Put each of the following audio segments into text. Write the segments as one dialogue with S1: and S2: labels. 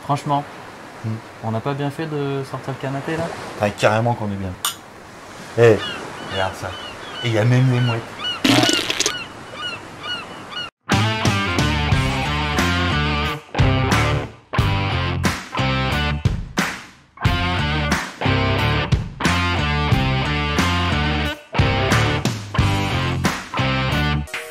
S1: Franchement, on n'a pas bien fait de sortir le canapé là?
S2: Ah, carrément qu'on est bien. Eh, regarde ça. Et il y a même les mouettes.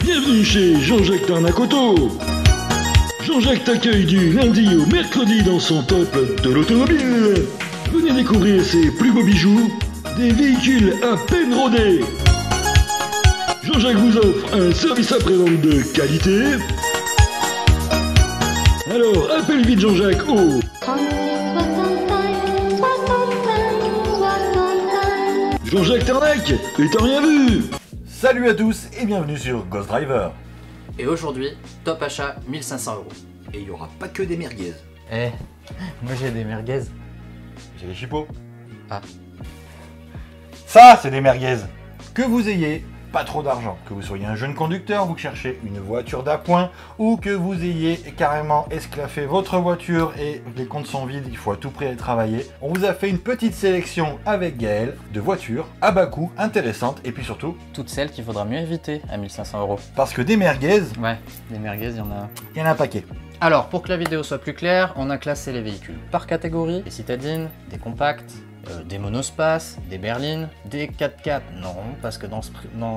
S3: Bienvenue chez Jean-Jacques Tarnacoto. Jean-Jacques t'accueille du lundi au mercredi dans son top de l'automobile. Venez découvrir ses plus beaux bijoux, des véhicules à peine rodés. Jean-Jacques vous offre un service après-vente de qualité. Alors appelle vite Jean-Jacques au
S4: 35, 65, 65.
S3: Jean-Jacques Tarnac, et t'as rien vu?
S2: Salut à tous et bienvenue sur Ghost Driver.
S1: Et aujourd'hui, top achat 1500 €.
S2: Et il n'y aura pas que des merguez.
S1: Eh, moi j'ai des merguez.
S2: J'ai les chipots.
S1: Ah.
S2: Ça, c'est des merguez. Que vous ayez pas trop d'argent, que vous soyez un jeune conducteur, vous cherchez une voiture d'appoint, ou que vous ayez carrément esclaffé votre voiture et les comptes sont vides, il faut à tout prix aller travailler. On vous a fait une petite sélection avec Gaël de voitures à bas coût, intéressantes, et puis surtout,
S1: Toutes celles qu'il faudra mieux éviter à 1500 €.
S2: parce que des merguez,
S1: Ouais, des merguez, il y en a.
S2: il y en a un paquet.
S1: Alors, pour que la vidéo soit plus claire, on a classé les véhicules par catégorie, des citadines, des compacts, des monospaces, des berlines, des 4x4, non, parce que dans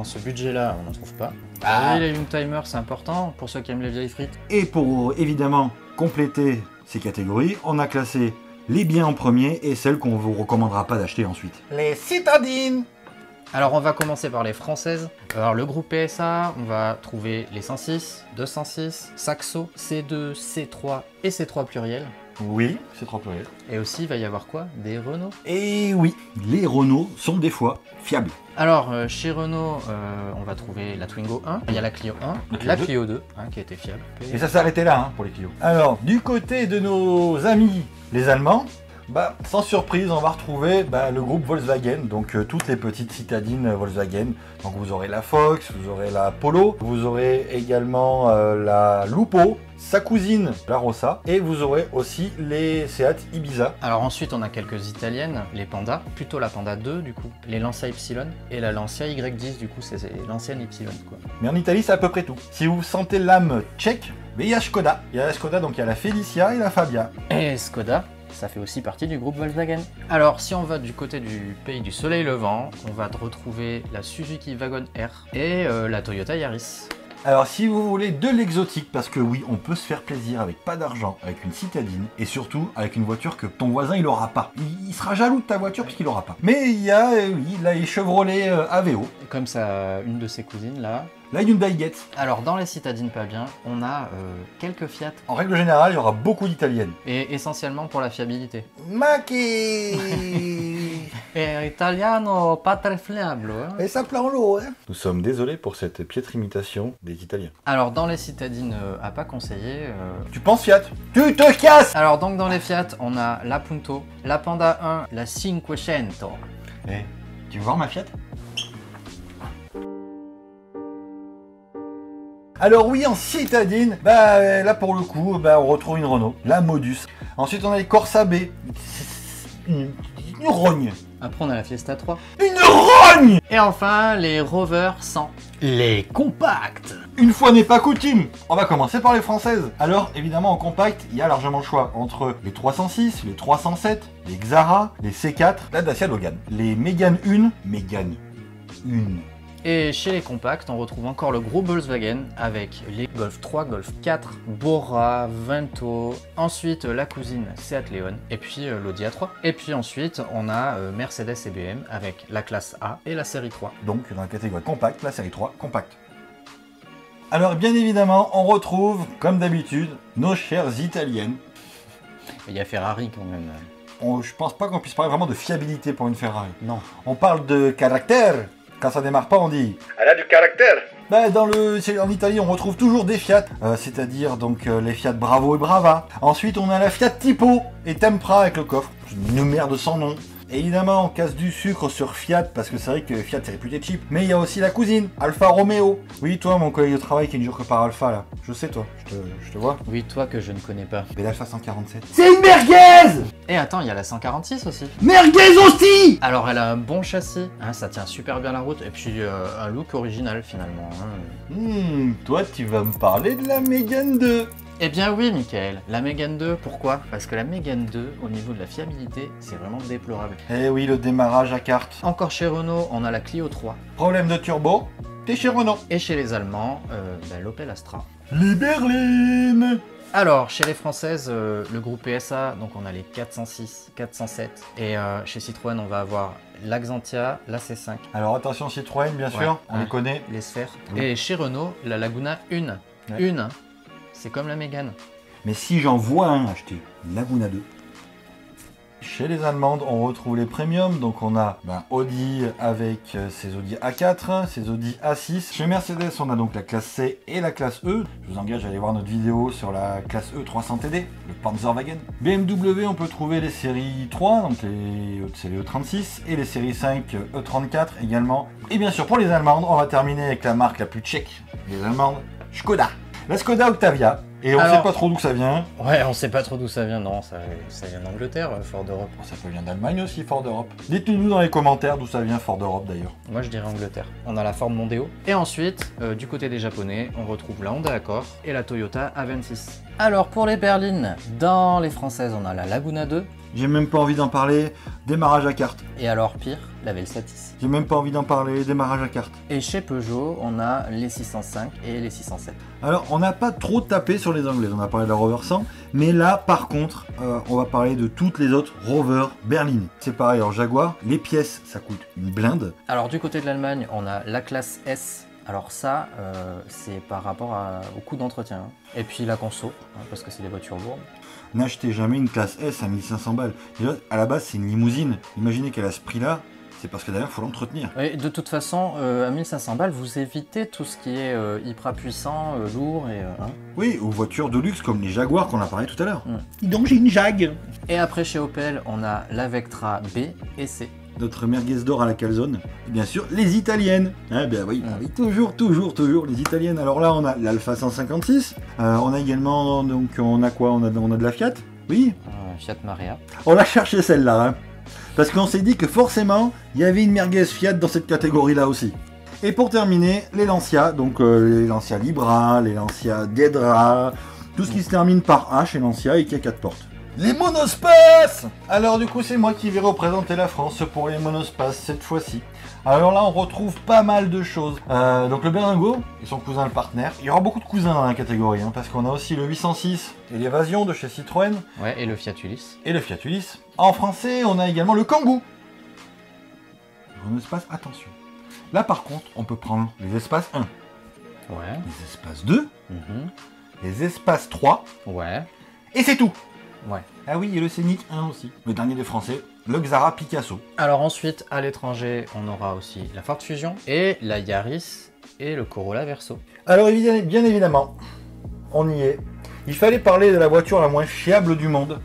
S1: ce budget-là, on n'en trouve pas.
S2: Ah.
S1: Oui, les Youngtimer, c'est important pour ceux qui aiment les vieilles frites.
S2: Et pour évidemment compléter ces catégories, on a classé les biens en premier et celles qu'on vous recommandera pas d'acheter ensuite. Les citadines.
S1: Alors, on va commencer par les françaises. Alors, le groupe PSA, on va trouver les 106, 206, Saxo, C2, C3 et C3 pluriel.
S2: Oui, c'est trop pluriel.
S1: Et aussi, il va y avoir quoi? Des Renault.
S2: Et oui, les Renault sont des fois fiables.
S1: Alors, chez Renault, on va trouver la Twingo 1, il y a la Clio 1,
S2: La Clio
S1: la
S2: 2.
S1: Clio 2, qui a été fiable.
S2: Et ça s'est arrêté là pour les Clio. Alors, du côté de nos amis les Allemands, sans surprise, on va retrouver le groupe Volkswagen, donc toutes les petites citadines Volkswagen. Donc vous aurez la Fox, vous aurez la Polo, vous aurez également la Lupo, sa cousine la Rossa, et vous aurez aussi les Seat Ibiza.
S1: Alors ensuite, on a quelques italiennes, les Panda, plutôt la Panda 2 du coup, les Lancia Y et la Lancia Y10 du coup, c'est l'ancienne Y quoi.
S2: Mais en Italie, c'est à peu près tout. Si vous sentez l'âme tchèque, il y a Skoda. Il y a la Skoda, donc il y a la Felicia et la Fabia.
S1: Et Skoda, ça fait aussi partie du groupe Volkswagen. Alors si on va du côté du pays du soleil levant, on va retrouver la Suzuki Wagon R et la Toyota Yaris.
S2: Alors si vous voulez de l'exotique, parce que oui, on peut se faire plaisir avec pas d'argent, avec une citadine, et surtout avec une voiture que ton voisin il aura pas. Il sera jaloux de ta voiture puisqu'il aura pas. Mais il y a, oui, là, les Chevrolet Aveo.
S1: Et comme ça, une de ses cousines là.
S2: La Hyundai Getz.
S1: Alors dans les citadines pas bien, on a quelques Fiat,
S2: En règle générale, il y aura beaucoup d'italiennes.
S1: et essentiellement pour la fiabilité.
S2: Maki.
S1: Et italiano pas très fiable. Hein.
S2: Et ça plein l'eau, hein. Nous sommes désolés pour cette piètre imitation des Italiens.
S1: Alors dans les citadines à pas conseiller.
S2: Tu penses Fiat? Tu te casses.
S1: Alors donc dans les Fiat, on a la Punto, la Panda 1, la 500.
S2: Eh, tu veux voir ma Fiat? Alors oui, en citadine, là pour le coup, on retrouve une Renault, la Modus. Ensuite, on a les Corsa B. Une rogne.
S1: Après on a la Fiesta 3.
S2: Une rogne.
S1: Et enfin les Rover 100. Les compacts.
S2: Une fois n'est pas coutume, on va commencer par les françaises. Alors évidemment en compact, il y a largement le choix entre les 306, les 307, les Xara, les C4, la Dacia Logan, les Mégane 1, Mégane 1.
S1: Et chez les compacts, on retrouve encore le groupe Volkswagen avec les Golf 3, Golf 4, Bora, Vento, ensuite la cousine Seat Leon, et puis l'Audi A3. Et puis ensuite, on a Mercedes et BM avec la classe A et la série 3.
S2: Donc dans la catégorie compact, la série 3 compact. Alors bien évidemment, on retrouve, comme d'habitude, nos chères italiennes.
S1: Il y a Ferrari quand même.
S2: Je pense pas qu'on puisse parler vraiment de fiabilité pour une Ferrari.
S1: Non.
S2: On parle de caractère. Quand ça démarre pas, on dit elle a du caractère. En Italie, on retrouve toujours des Fiat, c'est-à-dire donc les Fiat Bravo et Brava. Ensuite, on a la Fiat Tipo et Tempra avec le coffre. Une merde sans nom. Évidemment, on casse du sucre sur Fiat, parce que c'est vrai que Fiat c'est réputé cheap. Mais il y a aussi la cousine, Alfa Romeo. Oui, toi, mon collègue de travail qui ne jure que par Alfa, là. Je sais, toi, je te vois.
S1: Oui, toi que je ne connais pas.
S2: Mais l'Alfa 147. C'est une merguez!
S1: Et attends, il y a la 146 aussi.
S2: Merguez aussi!
S1: Alors elle a un bon châssis, hein, ça tient super bien la route, et puis un look original finalement. Hein.
S2: Toi, tu vas me parler de la Mégane 2.
S1: Eh bien oui, Michael, la Mégane 2, pourquoi? Parce que la Mégane 2, au niveau de la fiabilité, c'est vraiment déplorable.
S2: Eh oui, le démarrage à carte.
S1: Encore chez Renault, on a la Clio 3.
S2: Problème de turbo, t'es chez Renault.
S1: Et chez les Allemands, l'Opel Astra.
S2: Les berlines.
S1: Alors, chez les Françaises, le groupe PSA, donc on a les 406, 407. Et chez Citroën, on va avoir l'Axantia, la C5.
S2: Alors attention Citroën, bien sûr,
S1: Ouais,
S2: on les connaît.
S1: Les sphères.
S2: Oui.
S1: Et chez Renault, la Laguna 1.
S2: Ouais.
S1: Une, hein. C'est comme la Mégane.
S2: Mais si j'en vois un acheter, une Laguna 2. Chez les Allemandes, on retrouve les premiums, donc on a Audi avec ses Audi A4, ses Audi A6. Chez Mercedes, on a donc la classe C et la classe E. Je vous engage à aller voir notre vidéo sur la classe E 300 TD, le Panzerwagen. BMW, on peut trouver les séries 3, donc c'est les E36, et les séries 5 E34 également. Et bien sûr, pour les Allemandes, on va terminer avec la marque la plus tchèque des Allemandes, Skoda. La Skoda Octavia. Et on
S1: Alors,
S2: sait pas trop d'où ça vient.
S1: Ouais, on sait pas trop d'où ça vient, non, ça vient d'Angleterre, Ford Europe.
S2: Ça peut venir d'Allemagne aussi, Ford Europe. Dites-nous dans les commentaires d'où ça vient Ford Europe d'ailleurs.
S1: Moi je dirais Angleterre. On a la Ford Mondeo. Et ensuite, du côté des Japonais, on retrouve la Honda Accord et la Toyota A26. Alors pour les berlines, dans les françaises, on a la Laguna 2.
S2: J'ai même pas envie d'en parler, démarrage à carte.
S1: Et alors pire, la Velsatis.
S2: J'ai même pas envie d'en parler, démarrage à carte.
S1: Et chez Peugeot, on a les 605 et les 607.
S2: Alors, on n'a pas trop tapé sur les Anglais, on a parlé de la Rover 100, mais là, par contre, on va parler de toutes les autres Rover berlines. C'est pareil, alors Jaguar, les pièces, ça coûte une blinde.
S1: Alors du côté de l'Allemagne, on a la classe S. Alors ça, c'est par rapport au coût d'entretien. Hein. Et puis la conso, hein, parce que c'est des voitures lourdes.
S2: N'achetez jamais une classe S à 1500 balles. Déjà, à la base, c'est une limousine. Imaginez qu'elle a ce prix-là, c'est parce que derrière, il faut l'entretenir.
S1: Oui, de toute façon, à 1500 balles, vous évitez tout ce qui est hyper puissant, lourd et... hein.
S2: Oui, aux voitures de luxe comme les Jaguars qu'on a parlé tout à l'heure.
S3: Donc j'ai une Jag.
S1: Et après chez Opel, on a la Vectra B et C.
S2: Notre merguez d'or à la calzone, et bien sûr les italiennes. Ah ben oui, oui, toujours les italiennes. Alors là on a l'Alfa 156, on a également, donc on a quoi, on a de la Fiat. Oui,
S1: Fiat Marea.
S2: on a cherché celle-là, hein, parce qu'on s'est dit que forcément il y avait une merguez Fiat dans cette catégorie là aussi. Et pour terminer, les Lancia, donc les Lancia Libra, les Lancia Dedra, tout ce qui se termine par H et Lancia et qui a 4 portes. Les monospaces! Alors du coup c'est moi qui vais représenter la France pour les monospaces cette fois-ci. Alors là on retrouve pas mal de choses. Donc le Berlingo et son cousin le partenaire. Il y aura beaucoup de cousins dans la catégorie, hein, parce qu'on a aussi le 806 et l'Évasion de chez Citroën.
S1: Ouais, et le Fiat Ulysse.
S2: Et le Fiat Ulysse. En français on a également le Kangoo. Monospace, attention. Là par contre on peut prendre les espaces 1,
S1: Ouais.
S2: les espaces 2,
S1: Mhm.
S2: les espaces 3,
S1: Ouais.
S2: et c'est tout.
S1: Ouais.
S2: Ah oui, et le Scénic 1 aussi. Le dernier des Français, le Xara Picasso.
S1: Alors ensuite, à l'étranger, on aura aussi la Ford Fusion et la Yaris et le Corolla Verso.
S2: Alors bien évidemment, on y est. Il fallait parler de la voiture la moins fiable du monde.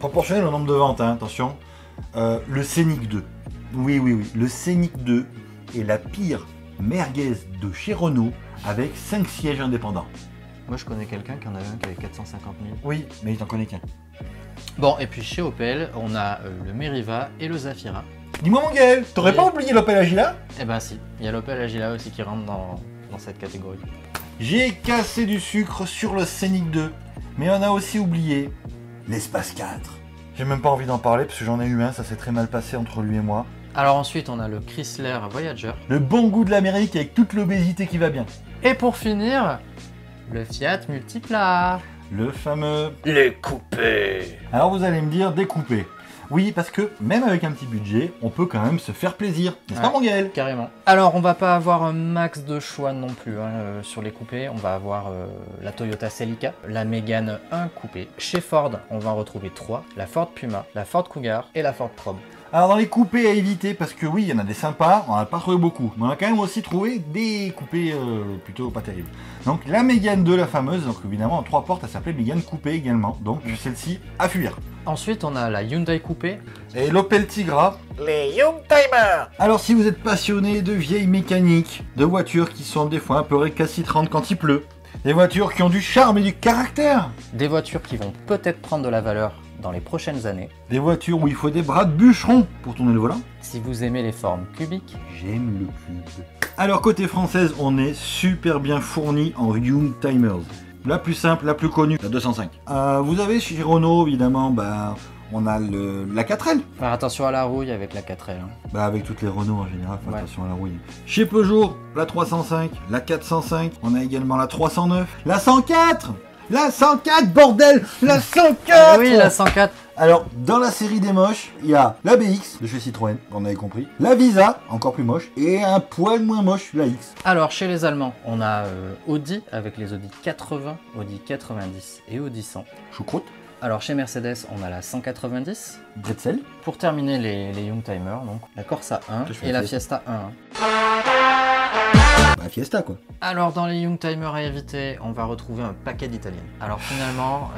S2: Proportionnel au nombre de ventes, hein, attention. Le Scénic 2. Oui, le Scénic 2 est la pire merguez de chez Renault avec 5 sièges indépendants.
S1: Moi, je connais quelqu'un qui en avait un qui avait 450 000.
S2: Oui, mais il t'en connaît qu'un.
S1: Bon, et puis chez Opel, on a le Meriva et le Zafira.
S2: Dis-moi mon Gaël, t'aurais
S1: Oui.
S2: pas oublié l'Opel Agila?
S1: Eh ben si, il y a l'Opel Agila aussi qui rentre dans cette catégorie.
S2: J'ai cassé du sucre sur le Scénic 2, mais on a aussi oublié l'Espace 4. J'ai même pas envie d'en parler parce que j'en ai eu un, ça s'est très mal passé entre lui et moi.
S1: Alors ensuite, on a le Chrysler Voyager.
S2: Le bon goût de l'Amérique avec toute l'obésité qui va bien.
S1: Et pour finir, le Fiat Multipla.
S2: Le fameux...
S1: Les coupés.
S2: Alors vous allez me dire découpé. Oui, parce que même avec un petit budget, on peut quand même se faire plaisir. N'est-ce pas
S1: Ouais.
S2: mon Gaël?
S1: Carrément. Alors, on va pas avoir un max de choix non plus hein, sur les coupés. On va avoir la Toyota Celica, la Mégane 1 coupé. Chez Ford, on va en retrouver 3. La Ford Puma, la Ford Cougar et la Ford Probe.
S2: Alors dans les coupés à éviter, parce que oui, il y en a des sympas, on n'a pas trouvé beaucoup, mais on a quand même aussi trouvé des coupés plutôt pas terribles. Donc la Mégane 2, la fameuse, donc évidemment en 3 portes, elle s'appelait Mégane coupée également, donc celle-ci à fuir.
S1: Ensuite, on a la Hyundai Coupé.
S2: Et l'Opel Tigra, les Youngtimers. Alors si vous êtes passionné de vieilles mécaniques, de voitures qui sont des fois un peu récalcitrantes quand il pleut, des voitures qui ont du charme et du caractère,
S1: Des voitures qui vont peut-être prendre de la valeur dans les prochaines années.
S2: des voitures où il faut des bras de bûcheron pour tourner le volant.
S1: Si vous aimez les formes cubiques,
S2: J'aime le cube. Alors côté française, on est super bien fourni en Youngtimers. La plus simple, la plus connue, la 205. Vous avez chez Renault, évidemment, on a la 4L.
S1: faire attention à la rouille avec la 4L. hein.
S2: Avec toutes les Renault en général, faut
S1: Ouais.
S2: attention à la rouille. Chez Peugeot, la 305, la 405, on a également la 309, la 104. La 104, bordel. La 104.
S1: Ah oui, la 104.
S2: Alors, dans la série des moches, il y a la BX de chez Citroën, on avait compris, la Visa, encore plus moche, et un poil moins moche, la X.
S1: Alors, chez les Allemands, on a Audi avec les Audi 80, Audi 90 et Audi 100.
S2: Choucroute,
S1: Alors, chez Mercedes, on a la 190.
S2: Bretzel,
S1: Pour terminer les Youngtimers, donc la Corsa 1
S2: Je fais
S1: et
S2: la
S1: la Fiesta 1.
S2: Fiesta quoi.
S1: Alors dans les Youngtimers à éviter, on va retrouver un paquet d'italiennes. Alors finalement,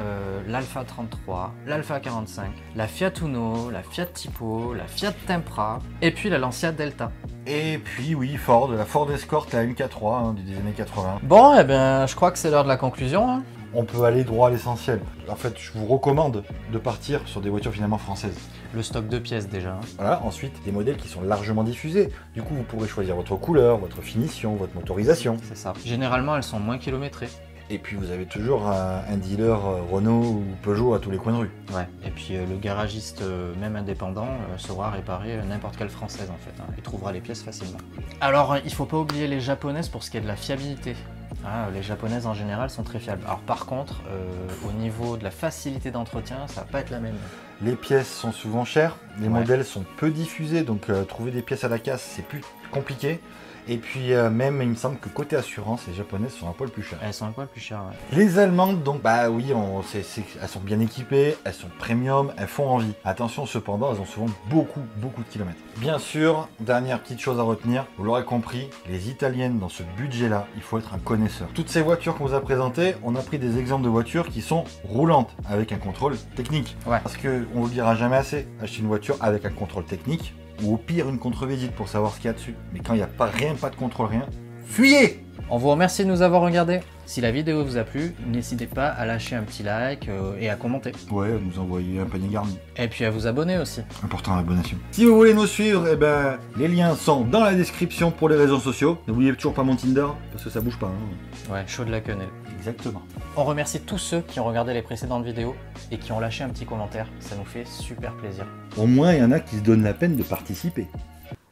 S1: l'Alfa 33, l'Alfa 45, la Fiat Uno, la Fiat Tipo, la Fiat Tempra, et puis la Lancia Delta.
S2: Et puis oui, Ford, la Ford Escort, la MK3 des années 80.
S1: Bon, eh ben, je crois que c'est l'heure de la conclusion. hein.
S2: On peut aller droit à l'essentiel. En fait, je vous recommande de partir sur des voitures finalement françaises.
S1: Le stock de pièces déjà. hein.
S2: Voilà, ensuite, des modèles qui sont largement diffusés. Du coup, vous pourrez choisir votre couleur, votre finition, votre motorisation.
S1: C'est ça. Généralement, elles sont moins kilométrées.
S2: Et puis, vous avez toujours un dealer Renault ou Peugeot à tous les coins de rue.
S1: Ouais. Et puis le garagiste, même indépendant, saura réparer n'importe quelle française en fait. hein. Il trouvera les pièces facilement. Alors, il faut pas oublier les japonaises pour ce qui est de la fiabilité. Les japonaises en général sont très fiables. Alors par contre, au niveau de la facilité d'entretien, ça va pas être la même.
S2: Les pièces sont souvent chères, les
S1: Ouais.
S2: modèles sont peu diffusés, donc trouver des pièces à la casse, c'est plus compliqué. Et puis même, il me semble que côté assurance, les japonaises sont un poil plus chères.
S1: Elles sont un peu plus chères. Ouais.
S2: Les allemandes, donc, oui, elles sont bien équipées, elles sont premium, elles font envie. Attention, cependant, elles ont souvent beaucoup de kilomètres. Bien sûr, dernière petite chose à retenir, vous l'aurez compris, les italiennes, dans ce budget-là, il faut être un connaisseur. Toutes ces voitures qu'on vous a présentées, on a pris des exemples de voitures qui sont roulantes, avec un contrôle technique.
S1: Ouais.
S2: Parce que, on vous le dira jamais assez, acheter une voiture avec un contrôle technique, ou au pire une contre-visite pour savoir ce qu'il y a dessus. Mais quand il n'y a pas de contrôle, rien, fuyez!
S1: On vous remercie de nous avoir regardés. Si la vidéo vous a plu, n'hésitez pas à lâcher un petit like et à commenter.
S2: Ouais, nous envoyer un panier garni.
S1: Et puis à vous abonner aussi.
S2: Important l'abonnement. Si vous voulez nous suivre, les liens sont dans la description pour les réseaux sociaux. N'oubliez toujours pas mon Tinder, parce que ça bouge pas. hein.
S1: Ouais, chaud de la quenelle.
S2: Exactement.
S1: On remercie tous ceux qui ont regardé les précédentes vidéos et qui ont lâché un petit commentaire. Ça nous fait super plaisir.
S2: Au moins, il y en a qui se donnent la peine de participer.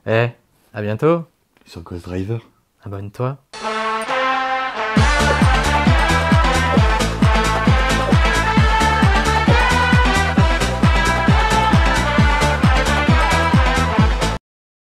S1: À bientôt.
S2: Sur Ghost Driver.
S1: Abonne-toi.